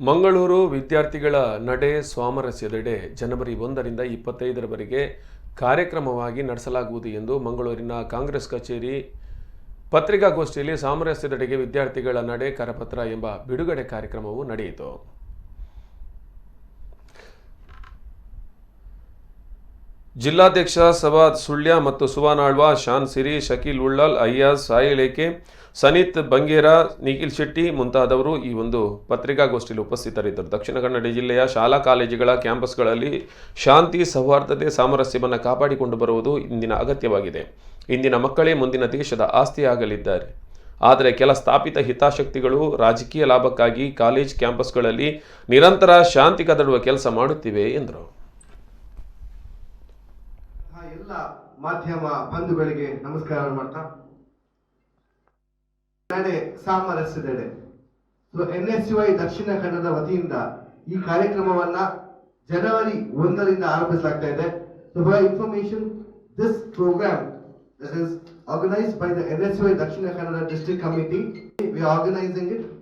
ಮಂಗಳೂರು ವಿದ್ಯಾರ್ಥಿಗಳ ನಡೆ ಸಾಮರಸ್ಯದೆಡೆ ಜನವರಿ 1ರಿಂದ 25ರವರೆಗೆ ಕಾರ್ಯಕ್ರಮವಾಗಿ ನಡೆಸಲಾಗುವುದು ಎಂದು ಮಂಗಳೂರಿನ ಕಾಂಗ್ರೆಸ್ ಕಚೇರಿ ಪತ್ರಿಕಾಗೋಷ್ಠಿಯಲ್ಲಿ ಸಾಮರಸ್ಯದೆಡೆಗೆ ವಿದ್ಯಾರ್ಥಿಗಳ ನಡೆ ಕರಪತ್ರ ಎಂಬ ಬಿಡುಗಡೆ ಕಾರ್ಯಕ್ರಮವು ನಡೆಯಿತು. ಜಿಲ್ಲಾಧ್ಯಕ್ಷ ಸವಾದ್ ಸುಳ್ಯ ಮತ್ತು ಸುವಾನಾಳ್ವ, ಶಾನ್ ಸಿರಿ, ಶಕೀಲ್ ಉಳ್ಳಾಲ್, ಅಯ್ಯಾಜ್, ಸಾಯಿಲೇಕೆ, ಸನೀತ್ ಬಂಗೇರಾ, ನಿಖಿಲ್ ಶೆಟ್ಟಿ ಮುಂತಾದವರು ಈ ಒಂದು ಪತ್ರಿಕಾಗೋಷ್ಠಿಯಲ್ಲಿ ಉಪಸ್ಥಿತರಿದ್ದರು. ದಕ್ಷಿಣ ಕನ್ನಡ ಜಿಲ್ಲೆಯ ಶಾಲಾ ಕಾಲೇಜುಗಳ ಕ್ಯಾಂಪಸ್ಗಳಲ್ಲಿ ಶಾಂತಿ, ಸೌಹಾರ್ದತೆ, ಸಾಮರಸ್ಯವನ್ನು ಕಾಪಾಡಿಕೊಂಡು ಬರುವುದು ಇಂದಿನ ಅಗತ್ಯವಾಗಿದೆ. ಇಂದಿನ ಮಕ್ಕಳೇ ಮುಂದಿನ ದೇಶದ ಆಸ್ತಿಯಾಗಲಿದ್ದಾರೆ. ಆದರೆ ಕೆಲ ಸ್ಥಾಪಿತ ಹಿತಾಸಕ್ತಿಗಳು ರಾಜಕೀಯ ಲಾಭಕ್ಕಾಗಿ ಕಾಲೇಜ್ ಕ್ಯಾಂಪಸ್ಗಳಲ್ಲಿ ನಿರಂತರ ಶಾಂತಿ ಕದಡುವ ಕೆಲಸ ಮಾಡುತ್ತಿವೆ ಎಂದರು. ಎಲ್ಲ ಮಾಧ್ಯಮ ಬಂಧುಗಳಿಗೆ ನಮಸ್ಕಾರ ಮಾಡ್ತಾ, ನಡೆ ಸಾಮರಸ್ಯದೆಡೆ NSUI ದಕ್ಷಿಣ ಕನ್ನಡದ ವತಿಯಿಂದ ಈ ಕಾರ್ಯಕ್ರಮವನ್ನ ಜನವರಿ 1ರಿಂದ ಆರಂಭಿಸಲಾಗ್ತಾ ಇದೆ. So for information, this program that is organized by the NSUI Dakshina Kannada District Committee, we are organizing it